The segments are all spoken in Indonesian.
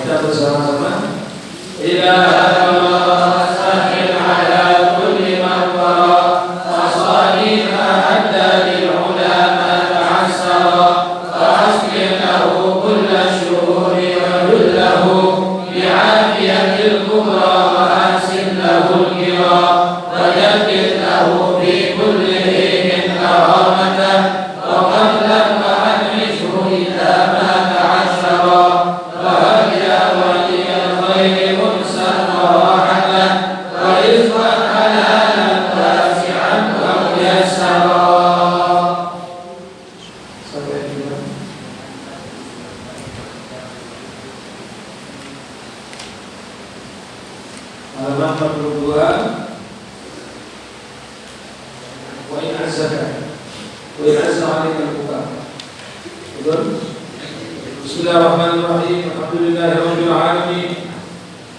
kita bersama-sama. Ila sahil ala kulli mawara Asalin ahadda lil ulama ta'assara Fa'askin lahu kulla syuhuri wa dullahu bi'afiyatil kubra wa hasin lahu al-kira wa yabbit lahu fi kulli hinin karamata wa qabla ma'anishhu ila ma ta'assara wa hadiya waliyal khairi mursan wa rahatan wa rizqan halalan wasi'an wa muyassara. Sampai di mana? Halaman 42. Wa in azzaka wa in azza 'alaika al-buka. Betul? Bismillahirrahmanirrahim. Alhamdulillahirabbil alamin.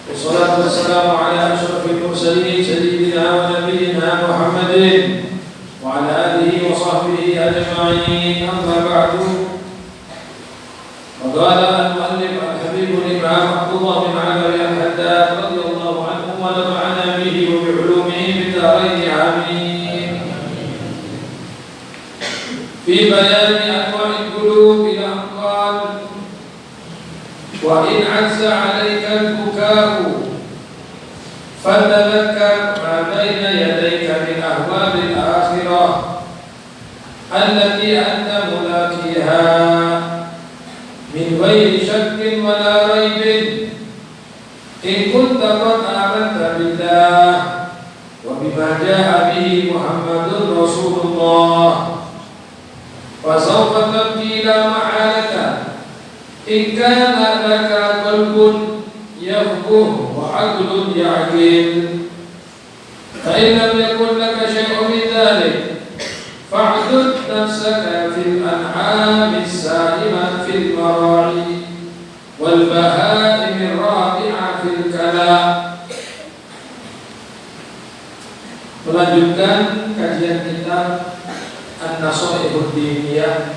Wassalatu wassalamu ala asyrafil mursalin sayyidina wa nabiyyina Muhammadin wa ala alihi wa sahbihi ajma'in. Amma ba'du. Qala al-muallif al-habib al-imam Abdullah bin Ali al-Haddad radhiyallahu anhu wa nafa'ana bihi wa bi 'ulumihi fid darain amin. Fi bayani anwa'il qulub ila aqwal wa in 'azza 'alaika al-buka'u fatadhakkar ma bayna yadayka min ahwabil akhirah allati anta mulaqiha min ghairi shakkin wa la raibin in kunta qad amanta billah wa bima jaa'a bihi Muhammadur Rasulullah fa sawfa tabki la ma'alaka in kana laka qalbun yafquh wa 'aqlun ya'qil fa in lam yakun laka shay'un min dhalik fa'dud nafsaka fil an'ami as-sa'ima fil mara'i wal baha'im ar-rabi'a fil kalam. Melanjutkan kajian kita An-Nasaihud Diniyah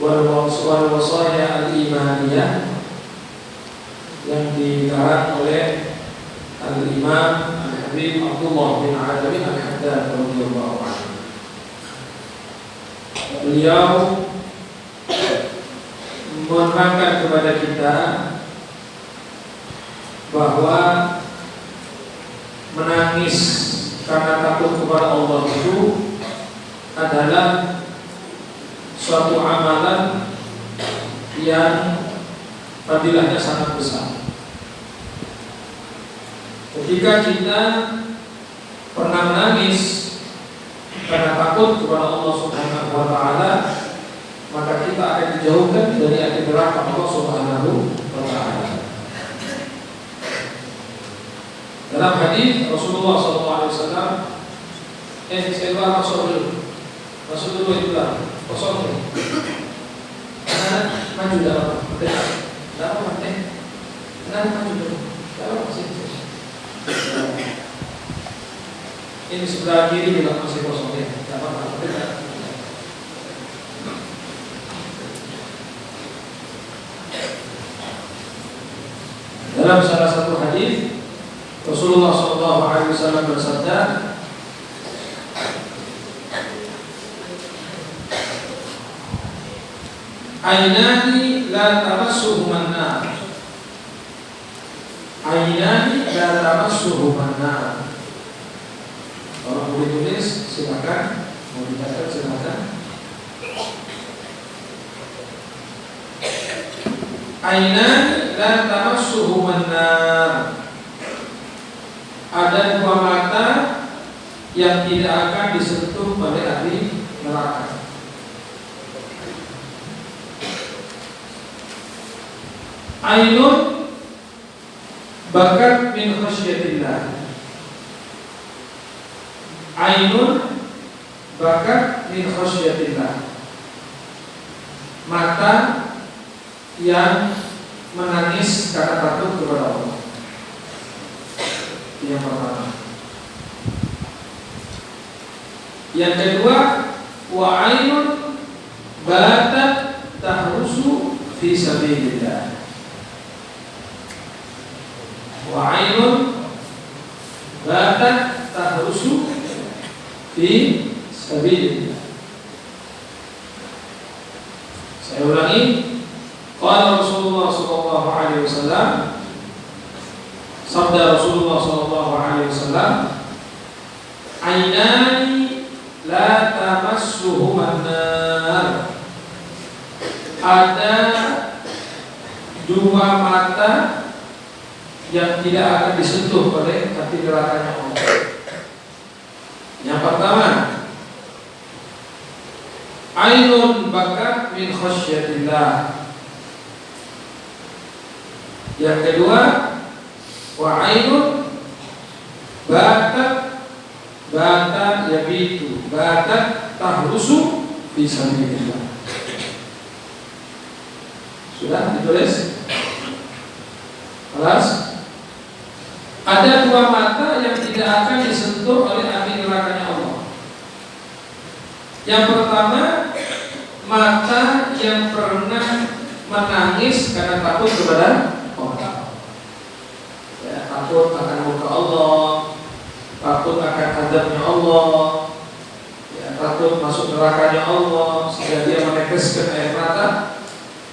wal Wasaya Al-Imaniyah yang dikarang oleh Al-Imam Al-Habib Abdullah bin Ali Al-Haddad radhiyallahu anhu. Beliau menerangkan kepada kita bahwa menangis karena takut kepada Allah itu adalah suatu amalan yang fadilahnya sangat besar. Ketika kita pernah menangis karena takut kepada Allah Subhanahu wa taala, maka kita akan dijauhkan dari api neraka Allah Subhanahu wa taala. Dalam hadis Rasulullah SAW, saya masuk dulu itu lah, kosong ini. Maju dalam, dalam mati, maju dulu, dalam masih. Ini sebelah kiri juga masih kosong ya, dapat apa? Dalam salah satu hadis Rasulullah SAW bersabda, Ainani la tamassuhuman nar. Ainani la tamassuhuman nar. Orang boleh tulis, silakan. Mau dicatat silakan. Ainani la tamassuhuman nar. Ada dua mata yang tidak akan disentuh oleh api neraka. Ainun bakat min khasyatillah. Ainun bakat min khasyatillah. Mata yang menangis karena takut kepada Allah. Yang pertama. Yang kedua, wa ainun batat tahrusu fi sabilillah. Wa ainun batat tahrusu fi sabilillah. Saya ulangi. Qala Rasulullah sallallahu alaihi wasallam, sabda Rasulullah sallallahu alaihi wasallam, ainani la tamassuhuman nar. Ada dua mata yang tidak akan disentuh oleh api nerakanya Allah. Yang pertama, ainun bakat min khasyatillah. Yang kedua, wa ainun bakat yabitu, bakat tahrusu fi sabilillah. Sudah ditulis? Kelas? Ada dua mata yang tidak akan disentuh oleh api nerakanya Allah. Yang pertama, mata yang pernah menangis karena takut kepada Allah. Ya, takut akan muka Allah, takut akan azabnya Allah, ya, takut masuk nerakanya Allah, sehingga dia meneteskan air mata,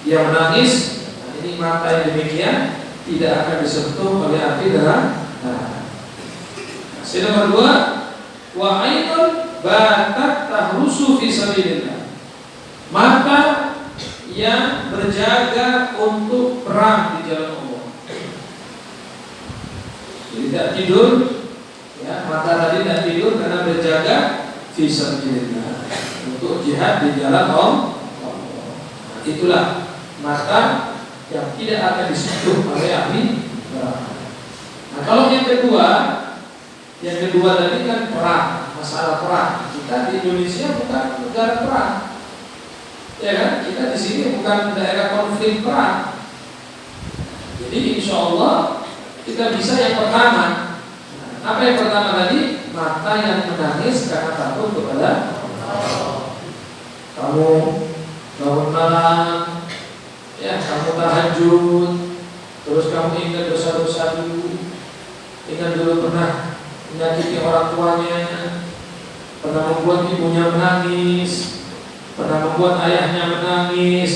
dia menangis. Nah, ini mata yang demikian tidak akan disentuh oleh api neraka. Yang nomor dua, wa ainun batat tahrusu fi sabilillah. Mata yang berjaga untuk perang di jalan Allah. Jadi tidak tidur, ya, mata tadi tidak tidur karena berjaga fi sabilillah, untuk jihad di jalan Allah. Itulah mata yang tidak akan disentuh oleh api neraka. Nah, kalau yang kedua tadi kan perang, masalah perang. Kita di Indonesia bukan negara perang, ya kan? Kita di sini bukan daerah konflik perang. Jadi insya Allah kita bisa yang pertama. Nah, apa yang pertama tadi? Mata yang menangis karena takut kepada Allah. Kamu bangun malam, ya, kamu tahajud, terus kamu ingat dosa-dosa dulu, ingat dulu pernah menyakiti orang tuanya, pernah membuat ibunya menangis, pernah membuat ayahnya menangis,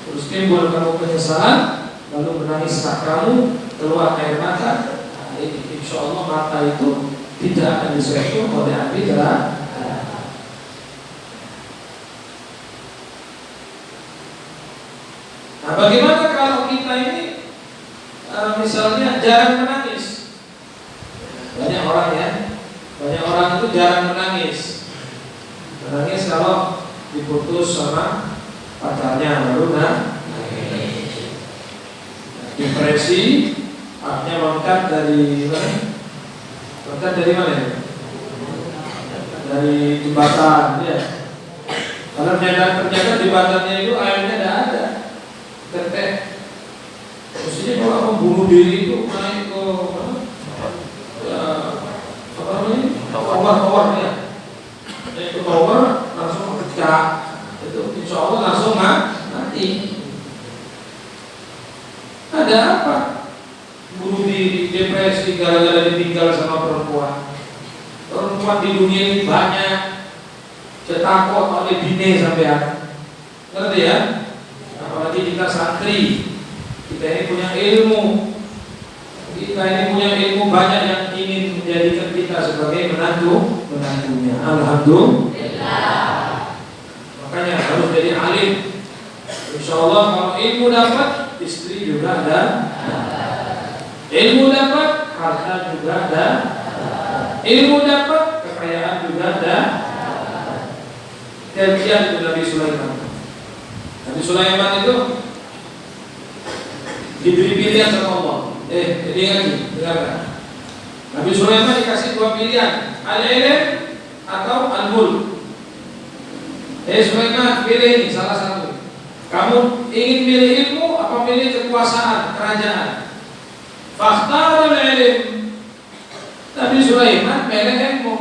terus timbul kamu penyesalan, lalu menangislah kamu, keluar air mata. Nah, insya Allah mata itu tidak akan disentuh oleh api neraka. Nah, bagaimana kalau kita ini misalnya jarang menangis? Banyak orang itu jarang menangis. Menangis kalau diputus sama pacarnya, baru nangis. Depresi, artinya loncat dari mana? Loncat dari mana? Dari jembatan, ya. Karena ternyata jembatannya itu airnya tidak ada. Teteh. Maksudnya kalau membunuh diri itu naik ke mana? Apa namanya? Tower ya. Naik ke tower langsung pecah. Itu insya Allah langsung mati. Ada apa? Bunuh diri, depresi gara-gara ditinggal sama perempuan. Perempuan di dunia ini banyak. Cetakot oleh bine sampean. Ngerti ya? Apalagi kita santri, kita ini punya ilmu, kita ini punya ilmu banyak yang ingin menjadikan kita sebagai menantunya. Alhamdulillah. Makanya harus jadi alim. Insya Allah kalau ilmu dapat, istri juga ada. Ilmu dapat, harta juga ada. Ilmu dapat, kekayaan juga ada. Demikian itu Nabi Sulaiman. Nabi Sulaiman itu diberi pilihan sama Allah. Jadi dengarkan. Nabi Sulaiman dikasih dua pilihan, al-ilm atau al-mulk. Sulaiman, pilih ini salah satu. Kamu ingin pilih ilmu apa pilih kekuasaan, kerajaan? Fakhtar al-ilm. Nabi Sulaiman pilih ilmu.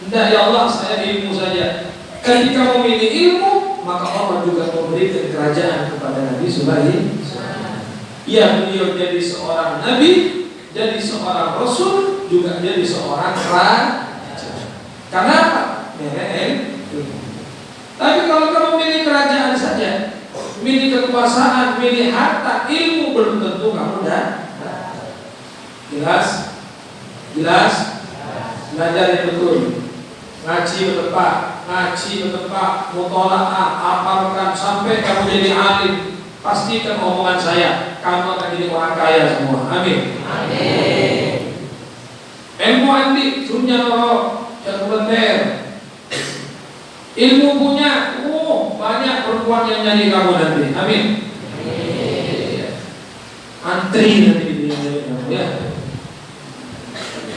Tidak, ya Allah, saya ilmu saja. Ketika memilih ilmu, maka Allah juga memberikan kerajaan kepada Nabi Sulaiman. Ya, beliau jadi seorang nabi, jadi seorang rasul, juga jadi seorang raja. Karena apa? Tapi kalau kamu milih kerajaan saja, milih kekuasaan, milih harta, ilmu belum tentu kamu dah. Jelas? Belajar yang betul. Ngaji bertempat, mutola'ah, apalkan sampai kamu jadi alim. Pastikan omongan saya, kamu akan jadi orang kaya semua. Amin. Ilmu andi, dunia noro, jagoan ilmu punya, banyak perempuan yang nyanyi kamu nanti. Amin. Antri nanti di dunia ya.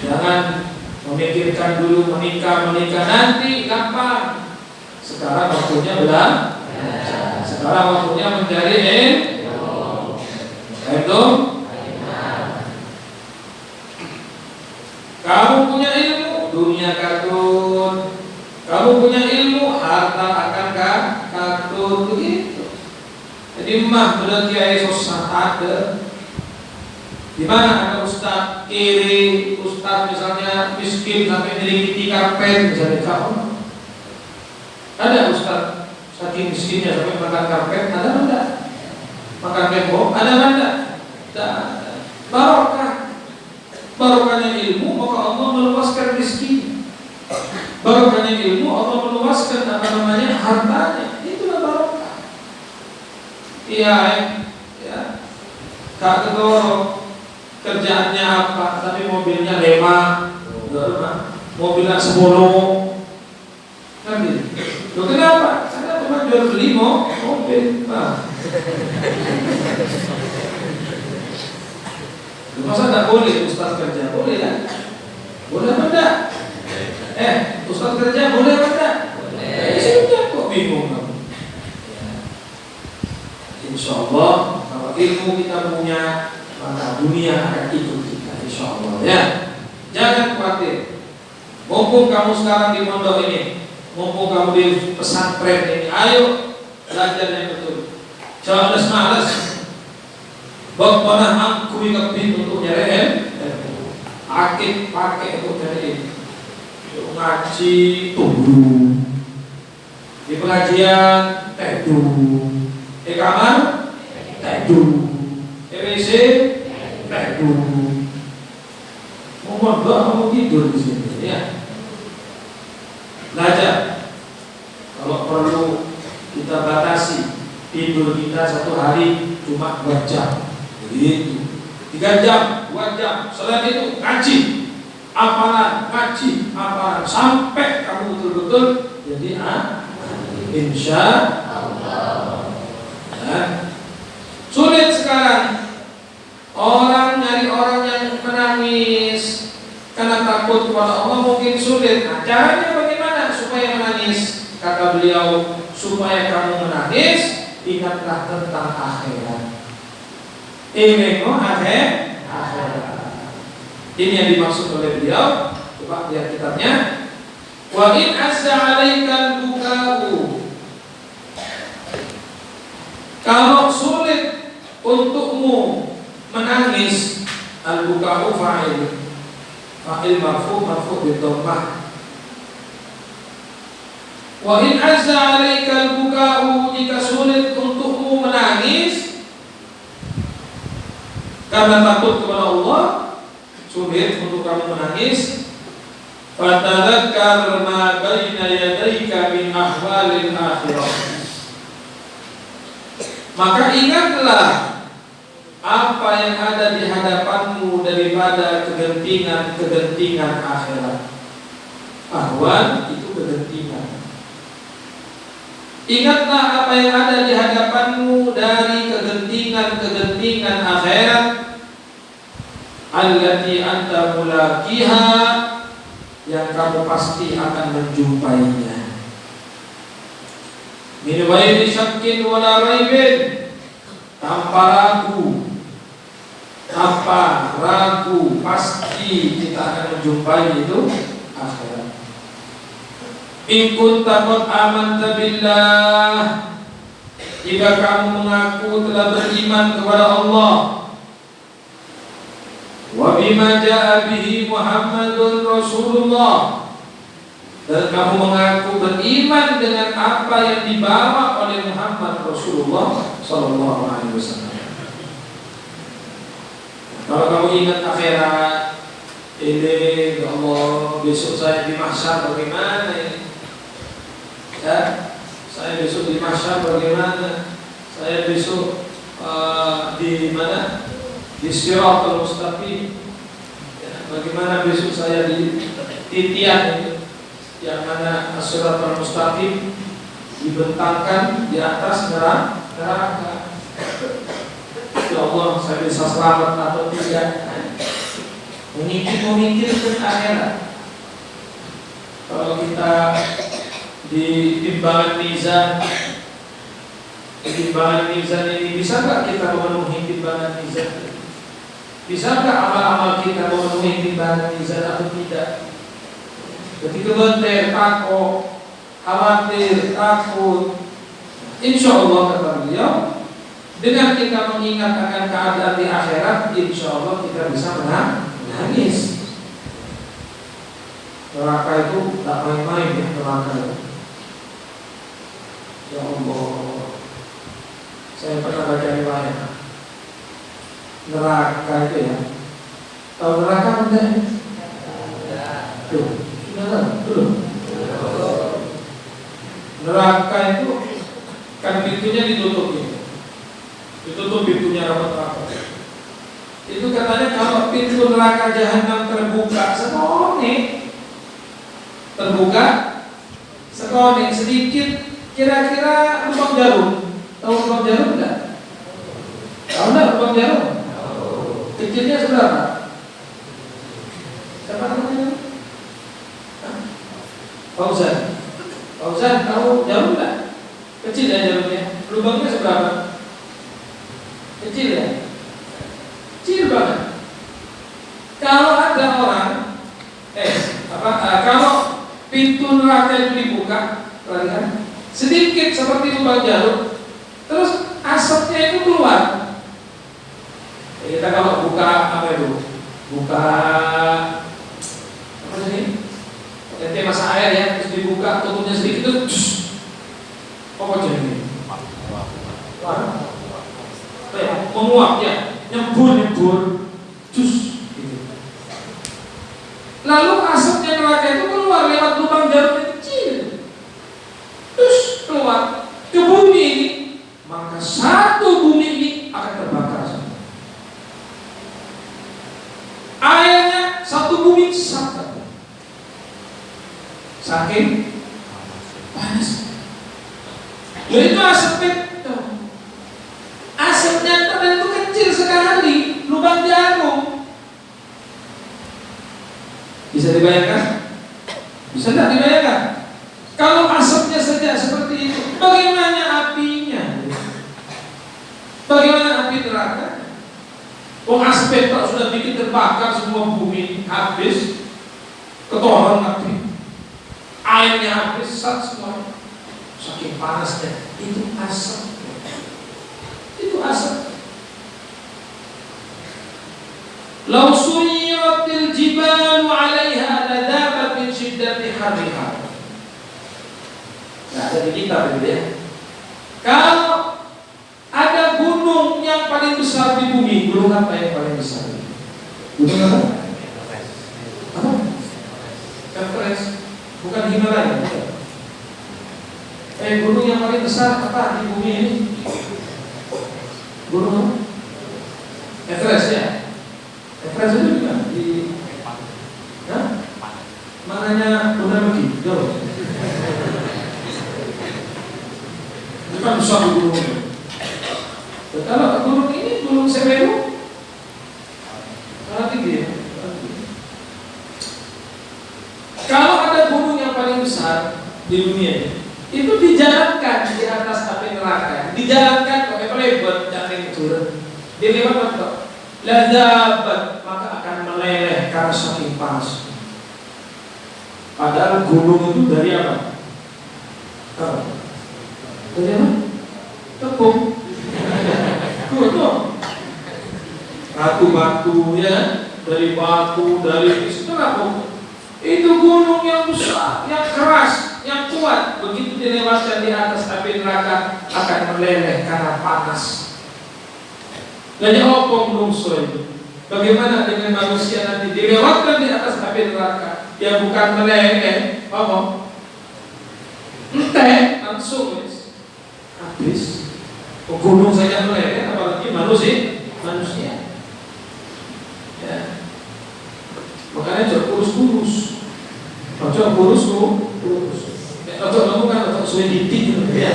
Jangan memikirkan dulu menikah nanti gampang. Sekarang waktunya belum. Sekarang waktunya mencari ilmu. Kamu punya ilmu, dunia kartun. Kamu punya ilmu, harta akan kartun, begitu. Jadi mah benar kiai sosok ada. Di mana ada ustaz kiri, ustaz misalnya miskin sampai miliki karpet misalnya kamu. Ada ustaz saking miskinnya sampai makan karpet, ada mana? Makan kebo, ada mana? Barokah. Barokahnya ilmu, maka Allah meluaskan rezeki. Barokahnya ilmu, Allah meluaskan hartanya. Itulah barokah. Iya, ya. Kak Ketoro kerjaannya apa? Tapi mobilnya 5, mobilnya 10. Kan gitu. Loh kenapa? Karena cuma jual beli mobil. Masa nggak boleh ustaz kerja? Boleh kan? Boleh apa enggak? Ustaz kerja boleh apa enggak? Boleh. Sudah kok bingung kamu. Insya Allah kalau ilmu kita punya, maka dunia akan ikut kita. Insya Allah ya. Jangan khawatir. Mumpung kamu sekarang di pondok ini, mumpung kamu di pesantren ini, ayo belajar yang betul. Jangan malas. Bagaimana aku ingin untuk nyari akid pakai untuk nyari ngaji tunggu di pengajian tedu di kamar tedu WC tedu mau mau tidur di sini ya. Belajar kalau perlu kita batasi tidur kita satu hari cuma 2 jam. Begitu 3 jam, 2 jam. Selain itu ngaji, apalan sampai kamu betul-betul jadi insya Allah. Sulit sekarang orang nyari orang yang menangis karena takut kepada Allah, mungkin sulit. Nah, caranya bagaimana supaya menangis? Kata beliau, supaya kamu menangis, ingatlah tentang akhirat. Akhirat. Ini yang dimaksud oleh beliau. Coba lihat kitabnya. Wa in azza 'alaikal buka'u. Kalau sulit untukmu menangis, al-buka'u fa'il marfu' bidhammah. Wa in azza 'alaikal buka'u, jika sulit untukmu menangis karena takut kepada Allah, sulit untuk kamu menangis, fatadzakkar ma baina yadayka min ahwalil akhirah. Maka ingatlah apa yang ada di hadapanmu daripada kegentingan akhirat. Ahwal itu kegentingan. Ingatlah apa yang ada di hadapanmu dari kegentingan akhirat, allati anta mulaqiha, yang kamu pasti akan menjumpainya. Min ghairi syakkin wala raibin, tanpa ragu, pasti kita akan menjumpai itu akhirat. In kunta qad amanta billah, jika kamu mengaku telah beriman kepada Allah wa bima jaa bihi Muhammadun Rasulullah, dan kamu mengaku beriman dengan apa yang dibawa oleh Muhammad Rasulullah sallallahu alaihi wasallam. Kalau kamu ingat akhirat, ini ya Allah, besok saya di mahsyar bagaimana ini? Ya, saya besok di mahsyar bagaimana? Saya besok di mana? Di Shiratal Mustaqim. Ya, bagaimana besok saya di titian itu? Yang mana Shiratal Mustaqim dibentangkan di atas neraka. Ya Allah, saya bisa selamat atau tidak? Memikirkan akhirat. Kalau kita di timbangan mizan ini, bisa nggak kita memenuhi timbangan mizan? Bisa nggak amal-amal kita memenuhi timbangan mizan atau tidak? Ketika bentar, takut, khawatir, takut, insya Allah kata beliau, dengan kita mengingat akan keadaan di akhirat, insya Allah kita bisa menangis. Neraka itu tak main-main ya, neraka itu. Ya Allah, saya pernah baca riwayat neraka itu ya. Tahu neraka enggak? Tuh, sudah tahu belum? Neraka itu kan pintunya ditutup pintunya rapat-rapat. Itu katanya kalau pintu neraka jahanam terbuka sekonek sedikit, kira-kira lubang jarum. Tahu lubang jarum enggak? Tahu enggak lubang jarum? Kecilnya seberapa? Siapa namanya? Fauzan tahu jarum enggak? Kecil ya jarumnya. Lubangnya seberapa? Kecil ya? Kecil banget. Kalau ada orang kalau pintu neraka itu dibuka, perhatikan, sedikit seperti lubang jarum, terus asapnya itu keluar. Kita kalau buka apa itu? Buka apa sih? Nanti masak air ya, terus dibuka tutupnya sedikit terus apa jadi? Menguap ya, nyembur, jus gitu. Lalu asapnya neraka itu keluar lewat lubang jarum yang kecil, terus keluar ke bumi ini, maka satu bumi ini akan terbakar. Airnya satu bumi satu, saking panas. Yaitu asapnya terbentuk kecil sekali, lubang jarum. Bisa dibayangkan? Bisa tidak dibayangkan? Kalau asapnya saja seperti itu, bagaimana apinya? Bagaimana api neraka? Asap tak sudah bikin terbakar semua bumi, habis ketoran api, airnya habis, semua saking panasnya. Itu asap. Lau suyiratil jibalu 'alaiha ladabat min shiddati harriha. Nah, ada di kitab itu ya. Kalau ada gunung yang paling besar di bumi, gunung apa yang paling besar? Gunung apa? Apa? Everest. Bukan Himalaya. Gunung yang paling besar apa di bumi ini? Gunung apa? Everest ya. Everest itu juga di mananya Gunung Megi, jauh. Itu kan besar gunung. Kalau gunung ini Gunung Semeru, sangat tinggi ya. Kalau ada gunung yang paling besar di dunia itu dijalankan di atas api neraka, dijalankan pakai lebar, jangan turun. Dia lewat apa? Ladabat, maka akan meleleh karena saking panas. Padahal gunung itu dari apa? Dari apa? tepung. Tuh. Batu-batu ya, dari batu, dari tepung. Itu gunung yang besar, yang keras, yang kuat. Begitu dilewatkan di atas api neraka akan meleleh karena panas. Nanya opong lungsoy. Bagaimana dengan manusia nanti dilewatkan di atas api neraka? Ya bukan meleleh, apa? Enteh, langsung habis. Gunung saja meleleh, apalagi manusia. Ya. Makanya jangan kurus-kurus. Jangan kurus. Atau kamu kan atau suwe titik gitu ya.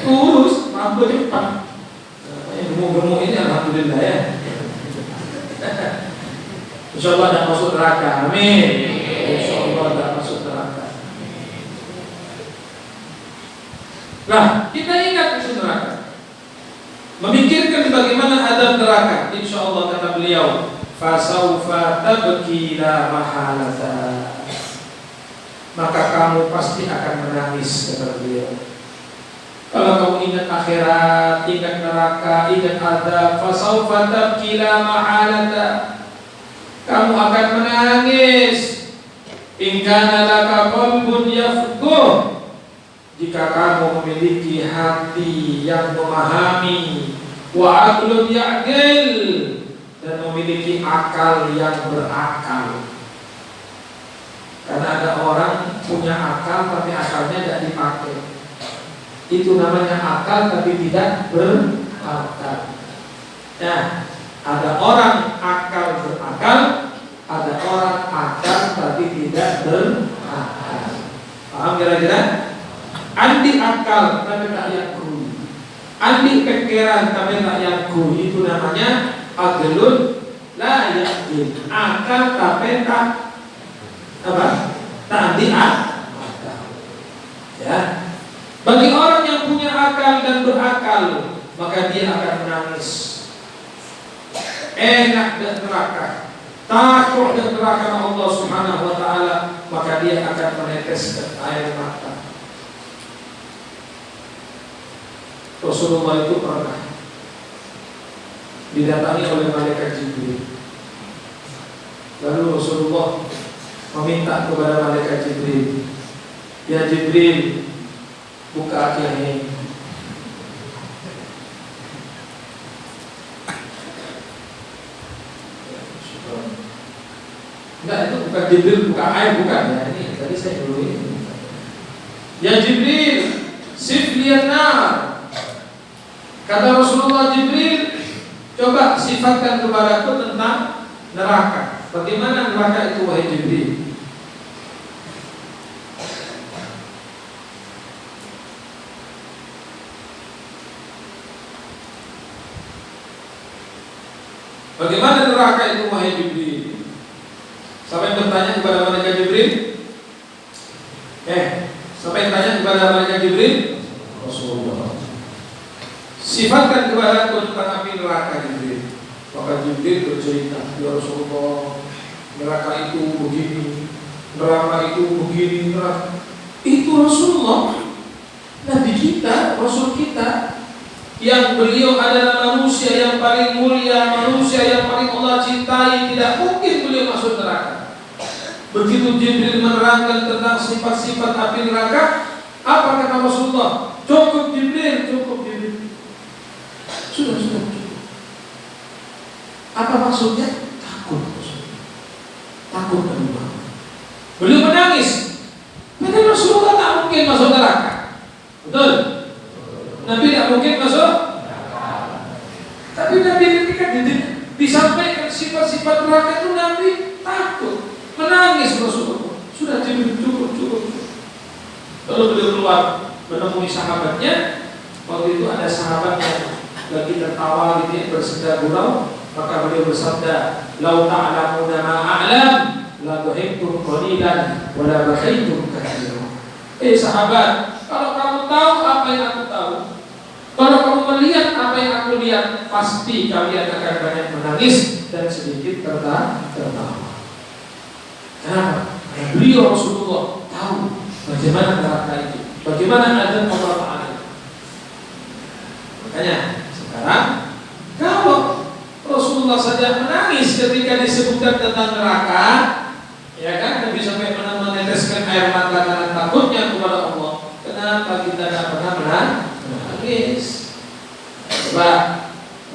Kurus, mampu cepat. Gemuk-gemuk ini alhamdulillah ya. Insyaallah tidak masuk neraka. Amin. Insyaallah tidak masuk neraka. Nah, kita ingat itu neraka. Memikirkan bagaimana adab neraka. Insyaallah kata beliau, fasaufa tabki la mahalata. Maka kamu pasti akan menangis, kata beliau. Kalau kamu ingat akhirat, ingat neraka, ingat adab, fasaufa tabki la mahalata. Kamu akan menangis. In kana laka qalbun yafquh. Jika kamu memiliki hati yang memahami, wa aqlun ya'qil, dan memiliki akal yang berakal. Karena ada orang punya akal tapi akalnya tidak dipakai. Itu namanya akal tapi tidak berakal. Nah, ada orang akal berakal, ada orang akal tapi tidak berakal. Paham kira-kira? Andi akal tapi tak yaku, andi pikiran tapi tak yaku. Itu namanya aqlun la yaqil. Akal tapi tak apa? Tak andi akal. Ya. Bagi orang yang punya akal dan berakal, maka dia akan menangis. Enak dan neraka, takut dan neraka Allah Subhanahu wa taala, maka dia akan meneteskan air mata. Rasulullah itu pernah didatangi oleh malaikat Jibril. Lalu Rasulullah meminta kepada malaikat Jibril, ya Jibril, buka akhirnya. Enggak, itu bukan Jibril buka air, bukan ya. Ini tadi saya dulu ini. Ya Jibril, sifliyan nar. Kata Rasulullah, Jibril, coba sifatkan kepadaku tentang neraka. Bagaimana neraka itu, wahai Jibril? Bagaimana neraka itu, wahai Jibril? Siapa yang bertanya kepada malaikat Jibril? Siapa yang tanya kepada malaikat Jibril? Rasulullah. Sifatkan kepada aku tentang api neraka, Jibril. Maka Jibril bercerita, ya Rasulullah, neraka itu begini, neraka itu begini, neraka. Itu Rasulullah, Nabi kita, Rasul kita, yang beliau adalah manusia yang paling mulia, manusia yang paling Allah cintai. Tidak mungkin beliau masuk neraka. Begitu Jibril menerangkan tentang sifat-sifat api neraka, apa kata Rasulullah? Cukup Jibril, cukup Jibril. Sudah. Apa maksudnya? Takut. Takut kedua. Beliau menangis. Karena Rasulullah tak mungkin masuk neraka. Betul? Nabi tidak mungkin masuk. Tapi Nabi ketika disampaikan sifat-sifat neraka itu, Nabi takut, menangis Rasulullah. Sudah cukup. Lalu beliau keluar menemui sahabatnya. Waktu itu ada sahabat yang lagi tertawa gitu ya, bersenda gurau. Maka beliau bersabda, "Lau ta'lamuna ma a'lam, la dhahiktum qalilan wa la bakaitum katsiran." Sahabat, kalau kamu tahu apa yang aku tahu, kalau kamu melihat apa yang aku lihat, pasti kalian akan banyak menangis dan sedikit tertawa. Kenapa? Karena beliau Rasulullah tahu bagaimana neraka itu, bagaimana azab Allah Ta'ala. Makanya sekarang kalau Rasulullah saja menangis ketika disebutkan tentang neraka, ya kan, Nabi sampai meneteskan air mata karena takutnya kepada Allah. Kenapa kita tidak pernah menangis? Coba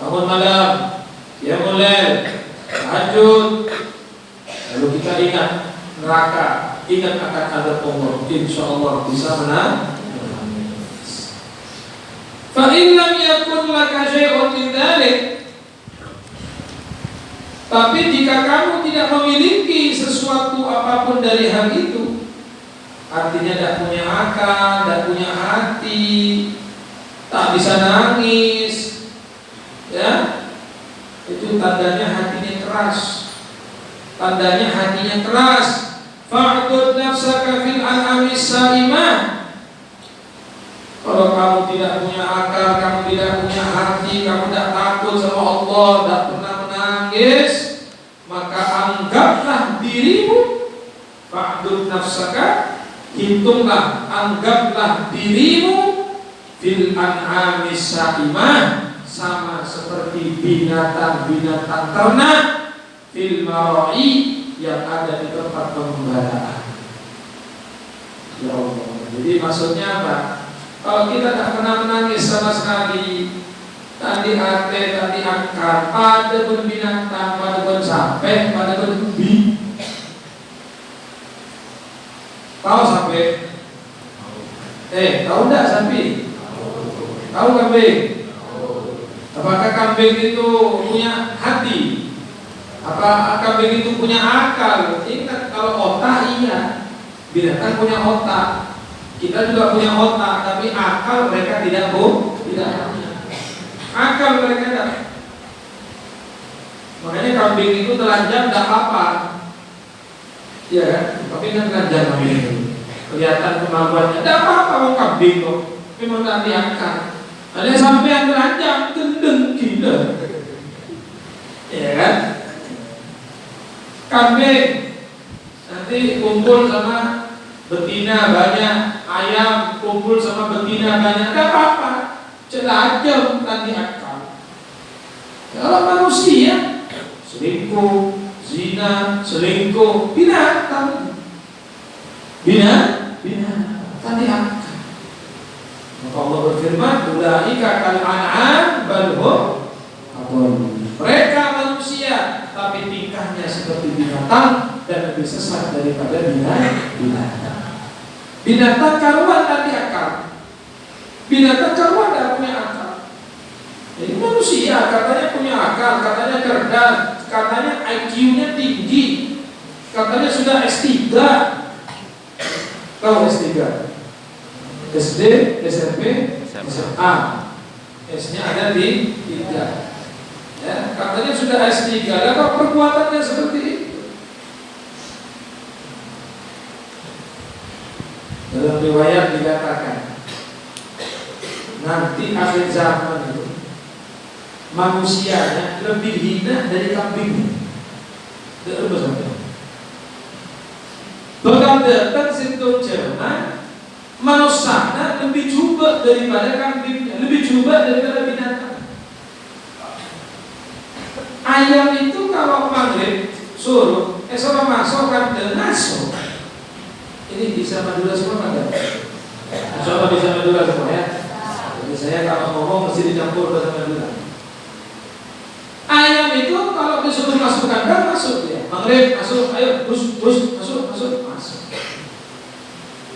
bangun malam, ya mulai tahajud, lalu kita ingat neraka, ingat akan azab Allah, insya Allah bisa menangis. Fa in lam yakun laka syai'un min dzalik, tapi jika kamu tidak memiliki sesuatu apapun dari hal itu, artinya tidak punya akal, tidak punya hati, tak bisa nangis, ya, itu tandanya hatinya keras. Tandanya hatinya keras. Fa'dud nafsaka fil an'ami saimah. Kalau kamu tidak punya akal, kamu tidak punya hati, kamu tidak takut sama Allah, tidak pernah menangis, maka anggaplah dirimu, fa'dud nafsaka, hitunglah, anggaplah dirimu fil an'ami saimah, sama seperti binatang-binatang ternak fil mar'i, yang ada di tempat pemeliharaan. Ya Allah. Jadi maksudnya apa? Kalau kita tidak pernah menangis sama sekali, tadi ate, tadi akar, pada pun binatang, pada pun sapi, pada pun ubi. Tahu sapi? Tahu tidak sapi? Tahu kambing? Apakah kambing itu punya hati? Apa kambing itu punya akal? Ingat, kalau otak iya, binatang punya otak. Kita juga punya otak, tapi akal mereka tidak punya. Akal mereka tidak. Makanya kambing itu telanjang tidak apa, ya kan? Tapi kan telanjang kambing itu kelihatan kemampuannya. Tidak apa-apa mau kambing kok, memang tidak diangkat. Ada sampai yang telanjang gendeng gila, ya kan? Kambing nanti kumpul sama betina banyak, ayam kumpul sama betina banyak, tidak apa-apa, celajam nanti akal. Kalau manusia selingkuh, zina, selingkuh, binatang tadi akal. Maka Allah berfirman, ulaika kal an'am bal hum adall. Mereka manusia, tapi tingkahnya seperti binatang dan lebih sesat daripada binatang. Binatang karuan tadi akal. Binatang karuan tidak punya akal. Jadi manusia katanya punya akal, katanya cerdas, katanya IQ-nya tinggi, katanya sudah S3. Tahu S3? SD, SMP, SMA. S-nya ada di 3. Ya, katanya sudah S3, lalu perbuatannya seperti itu. Dalam riwayat dikatakan, nanti akhir zaman itu manusianya lebih hina dari kambing. Bahkan datang sintung Jerman, manusia lebih coba daripada kambingnya, lebih coba daripada binatang. Ayam itu kalau maghrib suruh, esok masuk kan masuk. Ini bisa Madura semua kan? Coba bisa Madura semua ya. Jadi saya kalau ngomong mesti dicampur bahasa Madura. Ayam itu kalau disuruh masuk kandang masuk ya. Maghrib masuk, ayo bus masuk.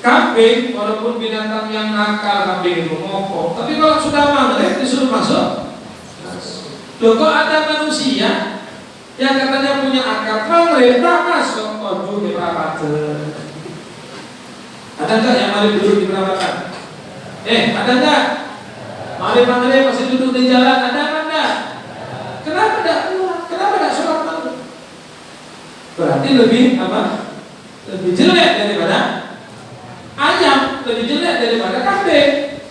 Kambing walaupun binatang yang nakal, kambing itu ngopok, tapi kalau sudah maghrib disuruh masuk. Loh, kok ada manusia yang katanya punya akal, maghrib tak masuk, waduh di perawatan. Ada enggak yang maghrib duduk di perawatan? Ada enggak? Maghrib masih duduk di jalan, ada enggak? Kenapa enggak keluar? Kenapa enggak sholat maghrib? Berarti lebih apa? Lebih jelek daripada ayam, lebih jelek daripada kambing.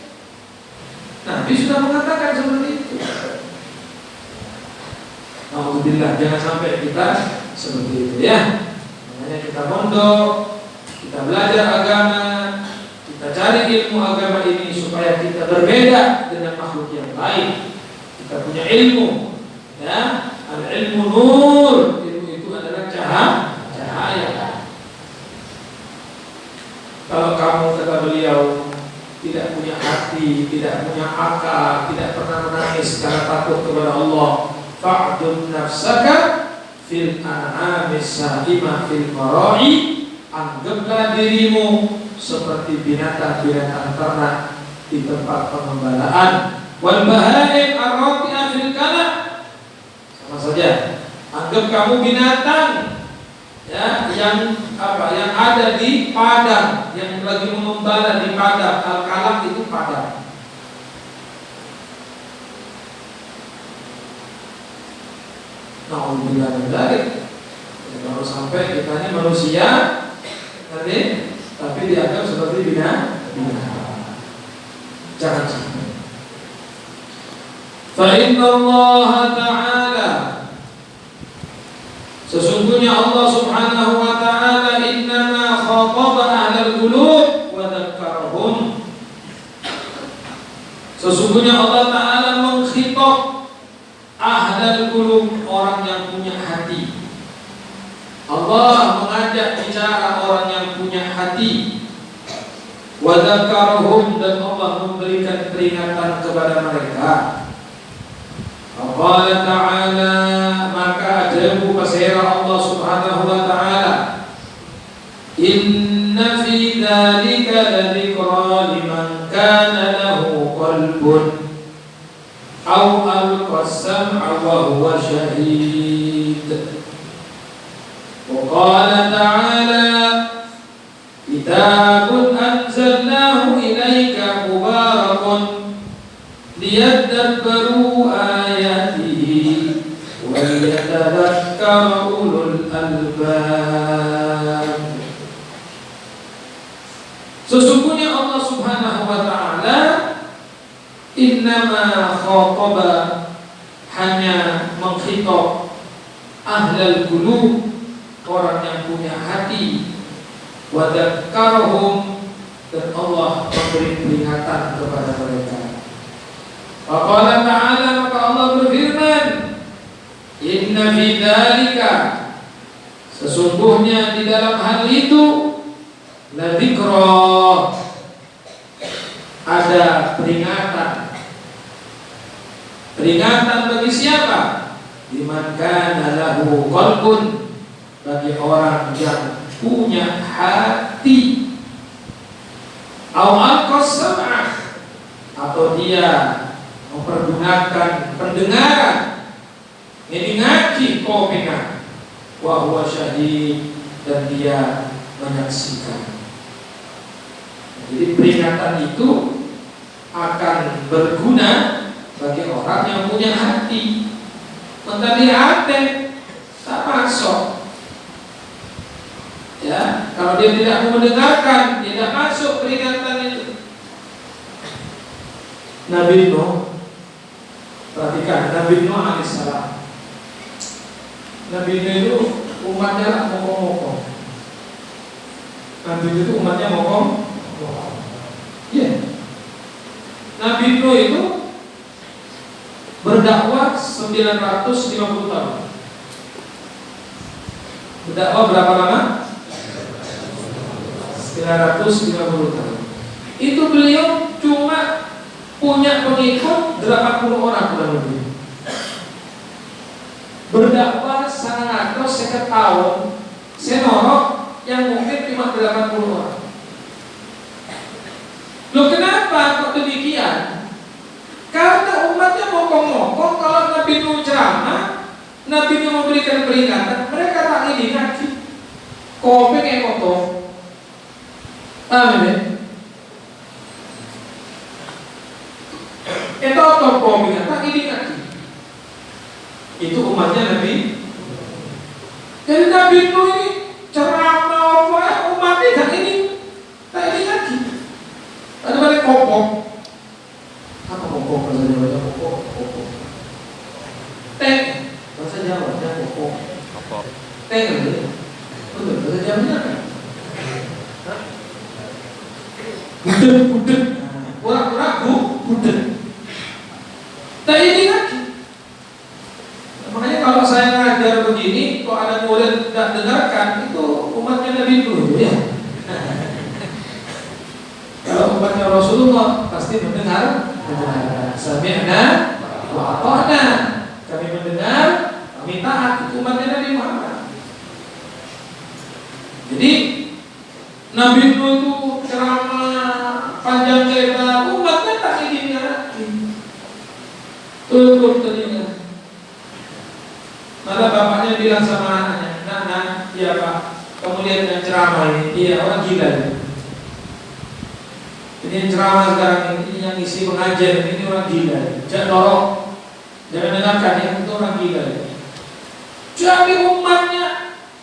Nabi sudah mengatakan seperti itu. Alhamdulillah, jangan sampai kita seperti itu ya. Makanya kita pondok, kita belajar agama, kita cari ilmu agama ini supaya kita berbeda dengan makhluk yang lain. lain. Kita punya ilmu, ya. Al-ilmu nur, ilmu itu adalah cahaya. Kalau kamu, kata beliau, tidak punya hati, tidak punya akal, tidak pernah menangis karena takut kepada Allah, fa'dun nafsaka fil an'amis sa'imah fil mara'i, anggaplah dirimu seperti binatang-binatang ternak di tempat pengembalaan, wal bahaim ar-rafi'ah fil kana, sama saja. Anggap kamu binatang, ya, yang ada di padang, yang lagi mengembala di padang. Al-kalam itu padang. Alhamdulillah dari kalau sampai kita ini manusia nanti, tapi dianggap seperti binatang. Jangan sampai. Fa inna Allah Ta'ala, sesungguhnya Allah Subhanahu wa Ta'ala, innama khataba ahlal qulub wa dzakkarahum, sesungguhnya Allah Ta'ala mengkhitab ahlal qulub, orang yang punya hati. Allah mengajak bicara orang yang punya hati. Wa dzakkarahum, dan Allah memberikan peringatan kepada mereka. Allah Ta'ala, maka ajabu pasera Allah Subhanahu wa Ta'ala, inna fi dzalika ladzikra liman kana lahu qalbun aw alqa as-sam'a wa huwa shahid. Wa qala ta'ala, kitabun anzalnahu ilaika mubarakun liyadabbaru ayatihi wa liyatadhakkara ulul albab. Sesungguhnya Allah Subhanahu wa Ta'ala innama khataba, hanya mengkhitab ahlal qulub, orang yang punya hati, wa dzakkarahum, dan Allah memberi peringatan kepada mereka. Faqala ta'ala, maka Allah berfirman, inna fi dzalika, sesungguhnya di dalam hal itu, la dzikra, ada peringatan. Peringatan bagi siapa? Liman kana lahu qalbun, bagi orang yang punya hati. Aw al-qasama, atau dia mempergunakan pendengaran, ini ngaji komentar, wa huwa syahid, dan dia menyaksikan. Jadi peringatan itu akan berguna bagi orang yang punya hati. Mentari hati tak masuk, ya, kalau dia tidak mau mendengarkan, tidak masuk peringatan itu. Nabi Nuh, perhatikan, Nabi Nuh alaihissalam. Nabi Nuh itu umatnya mokong-mokong. Nabi Nuh itu umatnya mokong. Ya. Nabi Nuh itu berdakwah 950 tahun. Berdakwah berapa lama? 950 tahun. Itu beliau cuma punya pengikut 80 orang kurang lebih. Berdakwah 150 tahun, senorok yang mungkin cuma 80 orang. Loh, kenapa kok demikian? Karena umatnya mokong-mokong. Kalau Nabi Nuh ceramah, Nabi Nuh memberikan peringatan, mereka tak ini ngaji. Kopi kayak kotor. Amin. Itu apa kopinya? Tak ini ngaji. Itu umatnya Nabi. Jadi Nabi Nuh ini ceramah umatnya tak ini ngaji. Ada balik kopok. Apa kopok? Bahasa Jawa kopok. Teh. Bahasa Jawa kopok. Kopok. Teh kan? Betul. Bahasa Jawa apa? Budek. Pura-pura budek. begini, kok ada murid tidak dengarkan, itu umatnya Nabi dulu ya. Kalau umatnya Rasulullah pasti mendengar. Sami'na wa ata'na. Kami mendengar, kami taat. Itu umatnya Nabi Muhammad. Jadi Nabi itu ceramah panjang lebar, umatnya tak ingin ngerti. Tutup telinga. Malah bapaknya bilang sama anaknya, "Nak, iya Pak, kamu lihat yang ceramah ini, iya orang gila ini. Ini yang ceramah sekarang ini yang isi pengajian ini orang gila. Jangan dorong, jangan dengarkan ya, itu orang gila. Jadi umatnya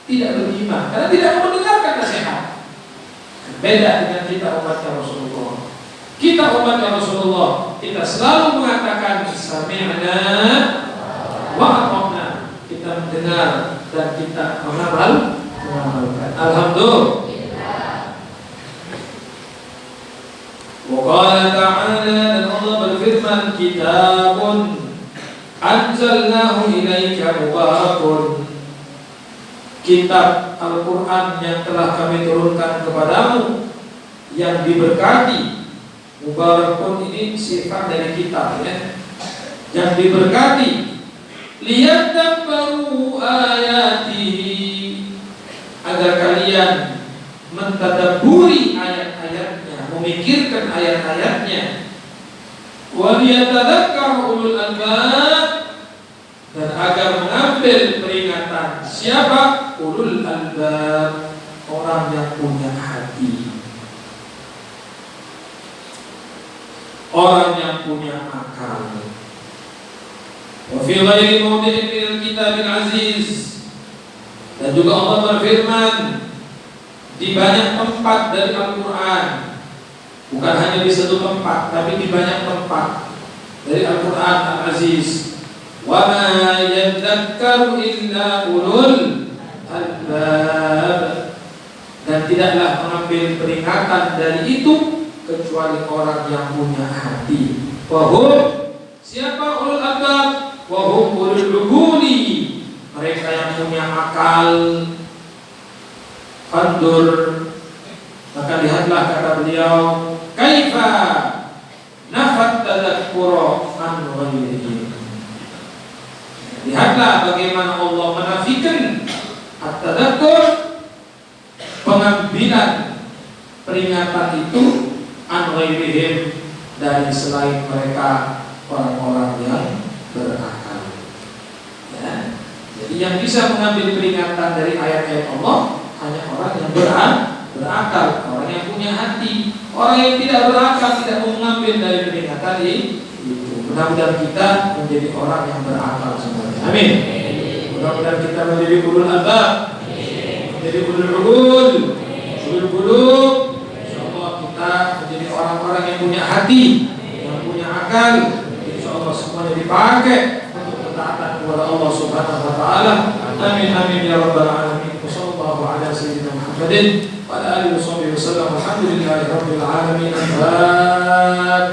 tidak beriman karena tidak mau mendengarkan nasihat. Beda dengan kita umatnya Rasulullah. Kita umatnya Rasulullah, kita selalu mengatakan sami'na wa ata'na. Kita mendengar dan kita mengamalkan. Alhamdulillah. Wa qala ta'ala, dan Allah berfirman, kitabun anzalnahu ilaika mubarakun. Kitab Al-Quran yang telah kami turunkan kepadamu yang diberkati. Mubarakun ini sifat dari kitab ya, yang diberkati. Liyadabbaru ayatihi, agar kalian mentadabburi ayat-ayatnya, memikirkan ayat-ayatnya. Wa liyatadzakkara ulul albab, dan agar mengambil peringatan siapa? Ulul albab, orang yang punya hati, orang yang punya akal. Wa fi ghairi mawdi'in min al-kitabil aziz, dan juga Allah berfirman di banyak tempat dari Al-Quran, bukan hanya di satu tempat, tapi di banyak tempat dari Al-Quran Al-Aziz. Wa ma yadhakkaru illa ulul albab, dan tidaklah mengambil peringatan dari itu kecuali orang yang punya hati. Wahum, siapa ulul albab? Wahum ulul lubuni, mereka yang punya akal. Fandur, maka lihatlah kata beliau, kaifa nafat tadakkura an ghairihi. Lihatlah bagaimana Allah menafikan at-tadakkur, pengambilan peringatan itu, an ghairihim, dari selain mereka, orang-orang yang berakal ya. Jadi yang bisa mengambil peringatan dari ayat-ayat Allah hanya orang yang berakal, orang yang punya hati. Orang yang tidak berakal tidak mau mengambil dari peringatan itu. Mudah-mudahan kita menjadi orang yang berakal semuanya. Amin. Mudah-mudahan kita menjadi ulul albab, menjadi ulul qulub. Insyaallah kita menjadi orang-orang yang punya hati, yang punya akal. Insyaallah semuanya dipakai untuk ketaatan kepada Allah Subhanahu wa taala. Amin amin ya rabbal alamin. Wassallallahu ala sayyidina Muhammadin wa ala alihi wasallam. Alhamdulillahirabbil alamin. Al-Fatihah.